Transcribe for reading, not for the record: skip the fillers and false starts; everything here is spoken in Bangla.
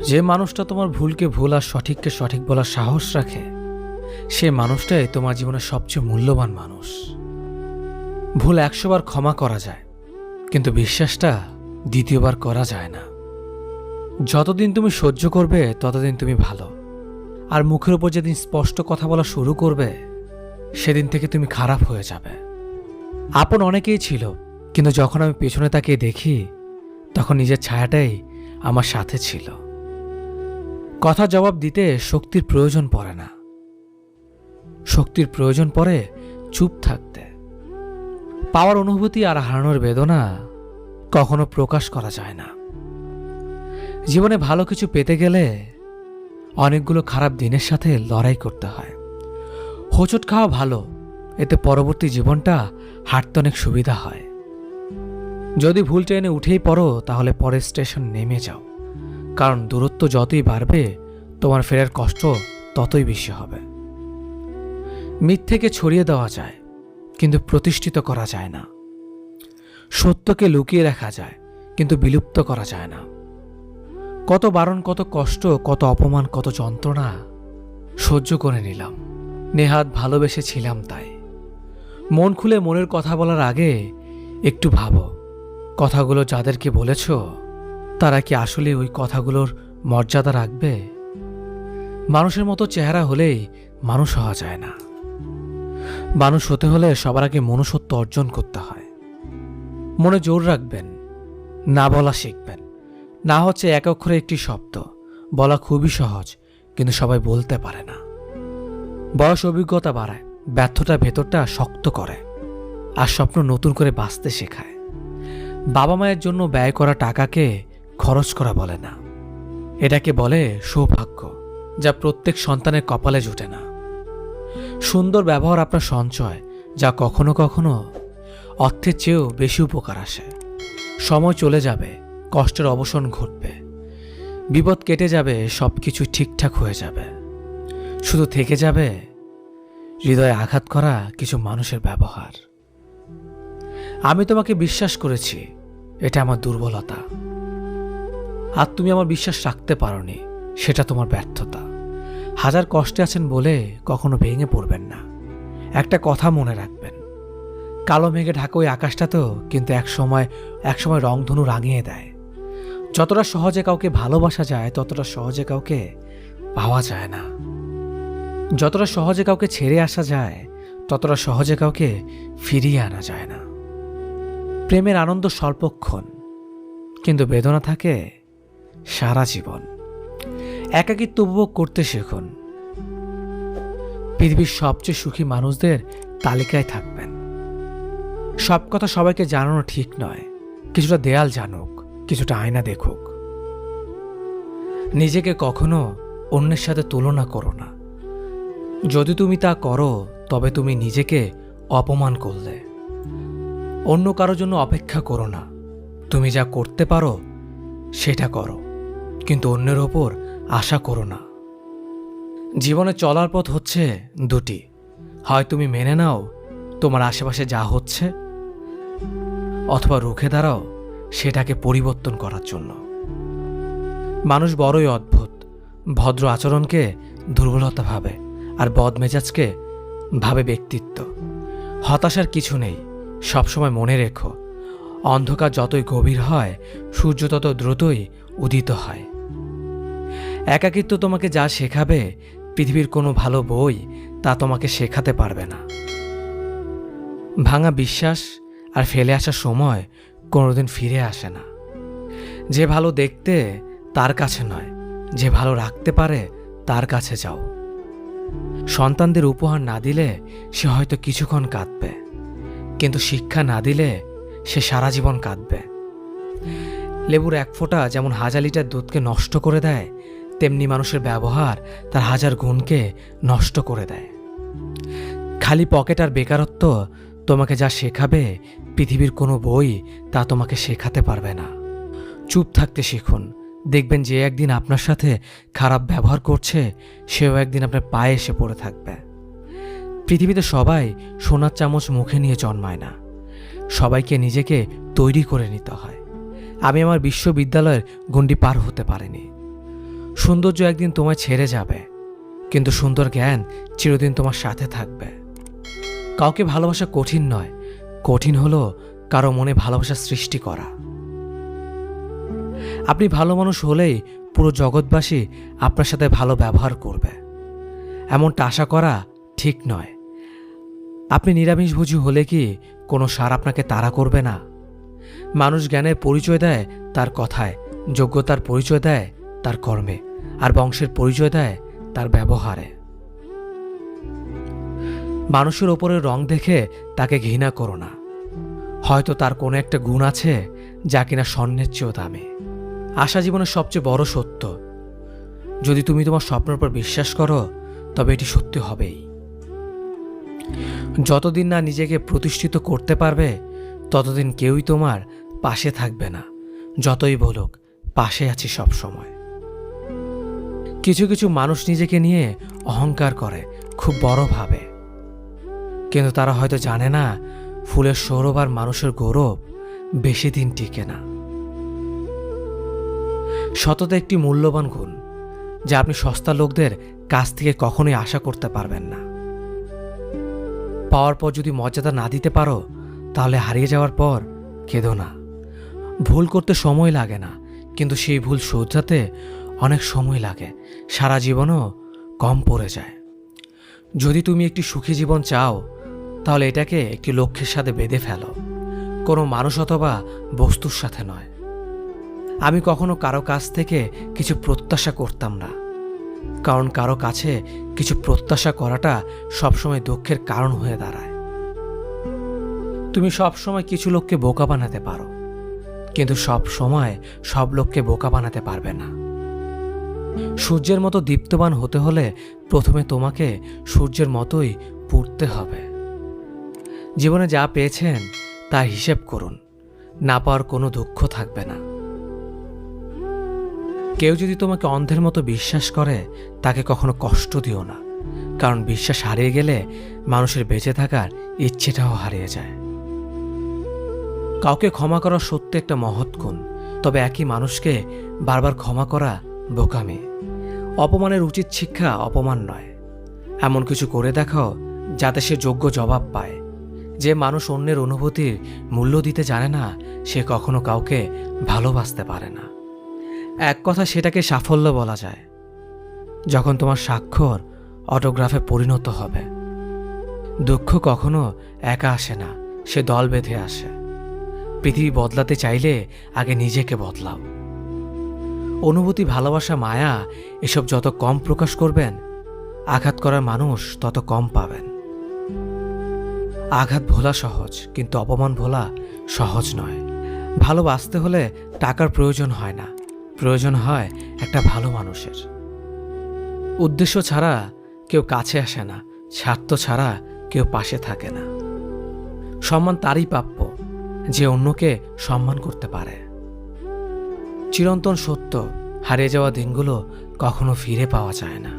যে মানুষটা তোমার ভুলকে ভুল আর সঠিককে সঠিক বলার সাহস রাখে, সে মানুষটাই তোমার জীবনের সবচেয়ে মূল্যবান মানুষ। ভুল 100 বার ক্ষমা করা যায়, কিন্তু বিশ্বাসটা দ্বিতীয়বার করা যায় না। যতদিন তুমি সহ্য করবে ততদিন তুমি ভালো, আর মুখের উপর যেদিন স্পষ্ট কথা বলা শুরু করবে সেদিন থেকে তুমি খারাপ হয়ে যাবে। আপন অনেকেই ছিল, কিন্তু যখন আমি পেছনে তাকিয়ে দেখি তখন নিজের ছায়াটাই আমার সাথে ছিল। কথা জবাব দিতে শক্তির প্রয়োজন পড়ে না, শক্তির প্রয়োজন পড়ে চুপ থাকতে। পাওয়ার অনুভূতি আর হারানোর বেদনা কখনো প্রকাশ করা যায় না। জীবনে ভালো কিছু পেতে গেলে অনেকগুলো খারাপ দিনের সাথে লড়াই করতে হয়। হোঁচট খাওয়া ভালো, এতে পরবর্তী জীবনটা হাঁটতে অনেক সুবিধা হয়। যদি ভুল ট্রেনে উঠেই পড়ো তাহলে পরের স্টেশন নেমে যাও, কারণ দূরত্ব যতই বাড়বে তোমার ফেরার কষ্ট ততই বেশি হবে। মিথ্যেকে ছড়িয়ে দেওয়া যায়, কিন্তু প্রতিষ্ঠিত করা যায় না। সত্যকে লুকিয়ে রাখা যায়, কিন্তু বিলুপ্ত করা যায় না। কত বারণ, কত কষ্ট, কত অপমান, কত যন্ত্রণা সহ্য করে নিলাম, নেহাত ভালোবেসেছিলাম তাই। মন খুলে মনের কথা বলার আগে একটু ভাবো, কথাগুলো যাদেরকে বলেছ তারা কি আসলে ওই কথাগুলোর মর্যাদা রাখবে? মানুষের মতো চেহারা হলেই মানুষ হওয়া যায় না। মানুষ হতে হলে সবার আগে মনুষ্যত্ব অর্জন করতে হয়। মনে জোর রাখবেন, না বলা শিখবেন। না হচ্ছে এক অক্ষরে একটি শব্দ, বলা খুবই সহজ, কিন্তু সবাই বলতে পারে না। বয়স অভিজ্ঞতা বাড়ায়, ব্যর্থতা ভেতরটা শক্ত করে, আর স্বপ্ন নতুন করে বাঁচতে শেখায়। বাবা মায়ের জন্য ব্যয় করা টাকাকে খরচ করা বলে না, এটাকে বলে সৌভাগ্য, যা প্রত্যেক সন্তানের কপালে জুটে না। সুন্দর ব্যবহার আপনার সঞ্চয়, যা কখনো কখনো অর্থের চেয়েও বেশি উপকার আসে। সময় চলে যাবে, কষ্টের অবসান ঘটবে, বিপদ কেটে যাবে, সবকিছু ঠিকঠাক হয়ে যাবে। শুধু থেকে যাবে হৃদয়ে আঘাত করা কিছু মানুষের ব্যবহার। আমি তোমাকে বিশ্বাস করেছি, এটা আমার দুর্বলতা, আর তুমি আমার বিশ্বাস রাখতে পারোনি, সেটা তোমার ব্যর্থতা। হাজার কষ্টে আছেন বলে কখনো ভেঙে পড়বেন না। একটা কথা মনে রাখবেন, কালো মেঘে ঢাকা ওই আকাশটা তো কিন্তু একসময় রংধনু রাঙিয়ে দেয়। যতটা সহজে কাউকে ভালোবাসা যায় ততটা সহজে কাউকে পাওয়া যায় না। যতটা সহজে কাউকে ছেড়ে আসা যায় ততটা সহজে কাউকে ফিরিয়ে আনা যায় না। প্রেমের আনন্দ স্বল্পক্ষণ, কিন্তু বেদনা থাকে সারা জীবন। একাকিত্ব উপভোগ করতে শিখুন। পৃথিবীর সবচেয়ে সুখী মানুষদের তালিকায় থাকবেন। সব কথা সবাইকে জানানো ঠিক নয়, কিছুটা দেয়াল জানুক, কিছুটা আয়না দেখুক। নিজেকে কখনো অন্যের সাথে তুলনা করো না। যদি তুমি তা করো তবে তুমি নিজেকে অপমান করলে। অন্য কারোর জন্য অপেক্ষা করো না। তুমি যা করতে পারো সেটা করো, কিন্তু অন্যের ওপর আশা করো না। জীবনে চলার পথ হচ্ছে দুটি, হয় তুমি মেনে নাও তোমার আশেপাশে যা হচ্ছে, অথবা রুখে দাঁড়াও সেটাকে পরিবর্তন করার জন্য। মানুষ বড়ই অদ্ভুত, ভদ্র আচরণকে দুর্বলতা ভাবে, আর বদমেজাজকে ভাবে ব্যক্তিত্ব। হতাশার কিছু নেই, সবসময় মনে রেখো, অন্ধকার যতই গভীর হয় সূর্য তত দ্রুতই উদিত হয়। একাকিত্ব তোমাকে যা শেখাবে পৃথিবীর কোনো ভালো বই তা তোমাকে শেখাতে পারবে না। ভাঙা বিশ্বাস আর ফেলে আসা সময় কোনোদিন ফিরে আসে না। যে ভালো দেখতে তার কাছে নয়, যে ভালো রাখতে পারে তার কাছে যাও। সন্তানদের উপহার না দিলে সে হয়তো কিছুক্ষণ কাঁদবে, কিন্তু শিক্ষা না দিলে সে সারা জীবন কাঁদবে। লেবুর এক ফোঁটা যেমন 1000 লিটার দুধকে নষ্ট করে দেয়, তেমনি মানুষের ব্যবহার তার 1000 গুণকে নষ্ট করে দেয়। খালি পকেট আর বেকারত্ব তোমাকে যা শেখাবে পৃথিবীর কোনো বই তা তোমাকে শেখাতে পারবে না। চুপ থাকতে শিখুন, দেখবেন যে একদিন আপনার সাথে খারাপ ব্যবহার করছে সেও একদিন আপনার পায়ে এসে পড়ে থাকবে। পৃথিবীতে সবাই সোনার চামচ মুখে নিয়ে জন্মায় না, সবাইকে নিজেকে তৈরি করে নিতে হয়। আমি আমার বিশ্ববিদ্যালয়ের গণ্ডি পার হতে পারিনি, সৌন্দর্য একদিন তোমায় ছেড়ে যাবে, কিন্তু সুন্দর জ্ঞান চিরদিন তোমার সাথে থাকবে। কাউকে ভালোবাসা কঠিন নয়, কঠিন হলো কারো মনে ভালোবাসা সৃষ্টি করা। আপনি ভালো মানুষ হলেই পুরো জগৎবাসী আপনার সাথে ভালো ব্যবহার করবে, এমনটা আশা করা ঠিক নয়। আপনি নিরামিষভোজী হলে কি কোনো সার আপনাকে তাড়া করবে না? মানুষ জ্ঞানের পরিচয় দেয় তার কথায়, যোগ্যতার পরিচয় দেয় তার কর্মে, আর বংশের পরিচয় দেয় তার ব্যবহারে। মানুষের ওপরের রং দেখে তাকে ঘৃণা করো না, হয়তো তার কোনো একটা গুণ আছে যা কিনা স্বর্ণের চেয়েও দামি। আশা জীবনের সবচেয়ে বড় সত্য। যদি তুমি তোমার স্বপ্নের উপর বিশ্বাস করো, তবে এটি সত্যি হবেই। যতদিন না নিজেকে প্রতিষ্ঠিত করতে পারবে, ততদিন কেউই তোমার পাশে থাকবে না, যতই বলুক পাশে আছি সব সময়। কিছু কিছু মানুষ নিজেকে নিয়ে অহংকার করে, খুব বড় ভাবে, কিন্তু তারা হয়তো জানে না ফুলের সৌরভ আর মানুষের গৌরব বেশি দিন টিকে না। সততা একটি মূল্যবান গুণ, যা আপনি সস্তা লোকদের কাছ থেকে কখনোই আশা করতে পারবেন না। পাওয়ার পর যদি মর্যাদা না দিতে পারো, তাহলে হারিয়ে যাওয়ার পর কেঁদো না। ভুল করতে সময় লাগে না, কিন্তু সেই ভুল শোধরাতে অনেক সময় লাগে, সারা জীবনও কম পড়ে যায়। যদি তুমি একটি সুখী জীবন চাও, তাহলে এটাকে একটি লক্ষ্যের সাথে বেঁধে ফেলো, কোনো মানুষ অথবা বস্তুর সাথে নয়। আমি কখনো কারো কাছ থেকে কিছু প্রত্যাশা করতাম না, কারণ কারো কাছে কিছু প্রত্যাশা করাটা সবসময় দুঃখের কারণ হয়ে দাঁড়ায়। তুমি সবসময় কিছু লোককে বোকা বানাতে পারো, কিন্তু সব সময় সব লোককে বোকা বানাতে পারবে না। সূর্যের মতো দীপ্তবান হতে হলে প্রথমে তোমাকে সূর্যের মতোই পুড়তে হবে। জীবনে যা পেয়েছেন তার হিসেব করুন, না পাওয়ার কোনো দুঃখ থাকবে না। কেউ যদি তোমাকে অন্ধের মতো বিশ্বাস করে, তাকে কখনো কষ্ট দিও না, কারণ বিশ্বাস হারিয়ে গেলে মানুষের বেঁচে থাকার ইচ্ছেটাও হারিয়ে যায়। কাউকে ক্ষমা করা সত্যি একটা মহৎ গুণ, তবে একই মানুষকে বারবার ক্ষমা করা বোকামি। অপমানের উচিত শিক্ষা অপমান নয়, এমন কিছু করে দেখাও যাতে সে যোগ্য জবাব পায়। যে মানুষ অন্যের অনুভূতির মূল্য দিতে জানে না, সে কখনো কাউকে ভালোবাসতে পারে না। এক কথা সেটাকে সাফল্য বলা যায়, যখন তোমার স্বাক্ষর অটোগ্রাফে পরিণত হবে। দুঃখ কখনো একা আসে না, সে দল বেঁধে আসে। পৃথিবী বদলাতে চাইলে আগে নিজেকে বদলাও। অনুভূতি, ভালোবাসা, মায়া এসব যত কম প্রকাশ করবেন, আঘাত করার মানুষ তত কম পাবেন। আঘাত ভোলা সহজ, কিন্তু অপমান ভোলা সহজ নয়। ভালোবাসতে হলে টাকার প্রয়োজন হয় না, প্রয়োজন হয় একটা ভালো মানুষের। উদ্দেশ্য ছাড়া কেউ কাছে আসে না, স্বার্থ ছাড়া কেউ পাশে থাকে না। সম্মান তারই প্রাপ্য যে অন্যকে সম্মান করতে পারে। চিরন্তন সত্য, হারিয়ে যাওয়া দিনগুলো কখনো ফিরে পাওয়া যায় না।